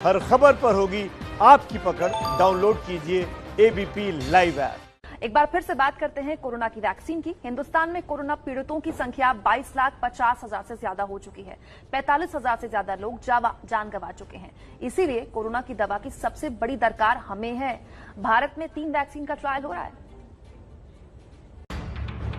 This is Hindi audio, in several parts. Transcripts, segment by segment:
हर खबर पर होगी आपकी पकड़। डाउनलोड कीजिए एबीपी लाइव ऐप। एक बार फिर से बात करते हैं कोरोना की वैक्सीन की। हिंदुस्तान में कोरोना पीड़ितों की संख्या 22,50,000 से ज्यादा हो चुकी है। 45,000 से ज्यादा लोग जान गंवा चुके हैं। इसीलिए कोरोना की दवा की सबसे बड़ी दरकार हमें है। भारत में 3 वैक्सीन का ट्रायल हो रहा है।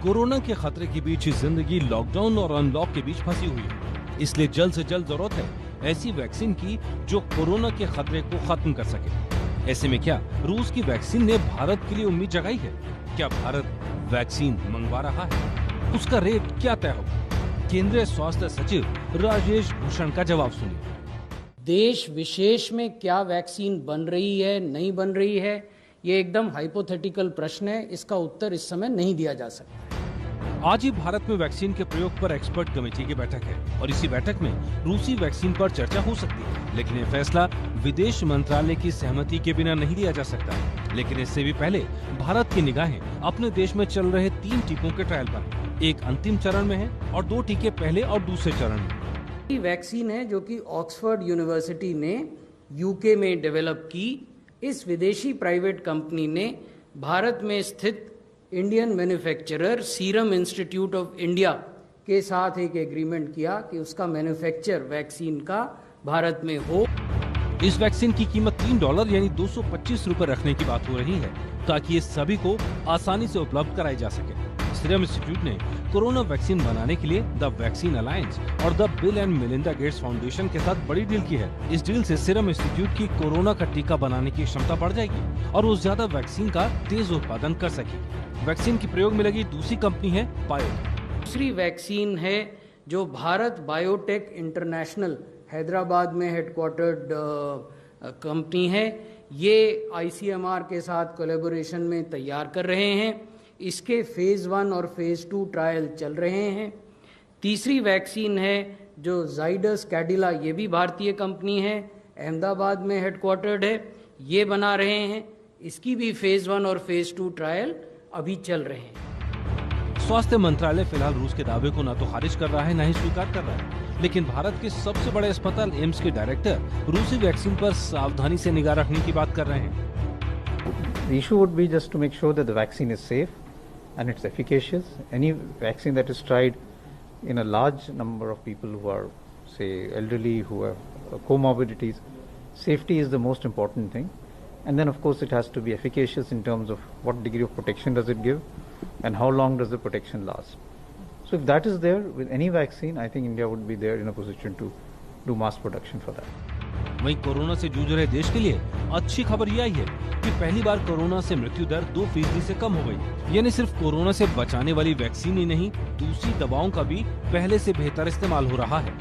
कोरोना के खतरे के बीच जिंदगी लॉकडाउन और अनलॉक के बीच फंसी हुई है, इसलिए जल्द से जल्द जरूरत है ऐसी वैक्सीन की जो कोरोना के खतरे को खत्म कर सके। ऐसे में क्या रूस की वैक्सीन ने भारत के लिए उम्मीद जगाई है? क्या भारत वैक्सीन मंगवा रहा है? उसका रेट क्या तय होगा? केंद्रीय स्वास्थ्य सचिव राजेश भूषण का जवाब सुनिए। देश विशेष में क्या वैक्सीन बन रही है, नहीं बन रही है, ये एकदम हाइपोथेटिकल प्रश्न है। इसका उत्तर इस समय नहीं दिया जा सकता। आज ही भारत में वैक्सीन के प्रयोग पर एक्सपर्ट कमेटी की बैठक है और इसी बैठक में रूसी वैक्सीन पर चर्चा हो सकती है, लेकिन ये फैसला विदेश मंत्रालय की सहमति के बिना नहीं लिया जा सकता। लेकिन इससे भी पहले भारत की निगाहें अपने देश में चल रहे 3 टीकों के ट्रायल पर। एक अंतिम चरण में है और 2 टीके पहले और दूसरे चरण में। वैक्सीन है जो कि ऑक्सफोर्ड यूनिवर्सिटी ने यूके में डेवलप की। इस विदेशी प्राइवेट कंपनी ने भारत में स्थित Indian manufacturer serum institute of India के साथ एक एग्रीमेंट किया कि उसका मैन्युफैक्चर वैक्सीन का भारत में हो। इस वैक्सीन की कीमत $3 यानी 225 रुपए रखने की बात हो रही है, ताकि ये सभी को आसानी से उपलब्ध कराई जा सके। सीरम इंस्टीट्यूट ने कोरोना वैक्सीन बनाने के लिए द वैक्सीन अलायंस और the bill and Melinda Gates foundation के साथ बड़ी डील की है। इस डील से सीरम इंस्टीट्यूट की कोरोना का टीका बनाने की क्षमता बढ़ जाएगी और वो ज्यादा वैक्सीन का तेज उत्पादन कर सकेगी। वैक्सीन की प्रयोग में लगी दूसरी कंपनी है बायोटेक। दूसरी वैक्सीन है जो भारत बायोटेक इंटरनेशनल हैदराबाद में हेडक्वार्टर्ड कंपनी है। ये आईसीएमआर के साथ कोलैबोरेशन में तैयार कर रहे हैं। इसके फेज 1 और फेज 2 ट्रायल चल रहे हैं। तीसरी वैक्सीन है जो जाइडस कैडिला, ये भी भारतीय कंपनी है, अहमदाबाद में हेडक्वार्टर्ड है, ये बना रहे हैं। इसकी भी फेज 1 और फेज 2 ट्रायल अभी चल रहे हैं। स्वास्थ्य मंत्रालय फिलहाल रूस के दावे को न तो खारिज कर रहा है न ही स्वीकार कर रहा है, लेकिन भारत के सबसे बड़े अस्पताल एम्स के डायरेक्टर रूसी वैक्सीन पर सावधानी से निगाह रखने की बात कर रहे हैं। The issue would be just to make sure that the vaccine is safe and it's efficacious. Any vaccine that is tried in a large number of people who are, say, elderly, who have comorbidities, safety is the most important thing. And then, of course, it has to be efficacious in terms of what degree of protection does it give and how long does the protection last. So if that is there with any vaccine, I think India would be there in a position to do mass production for that. वहीं कोरोना से जूझ रहे देश के लिए अच्छी खबर यह आई है कि पहली बार कोरोना से मृत्यु दर 2% से कम हो गई। यानी सिर्फ कोरोना से बचाने वाली वैक्सीन ही नहीं, दूसरी दवाओं का भी पहले से बेहतर इस्तेमाल हो रहा है।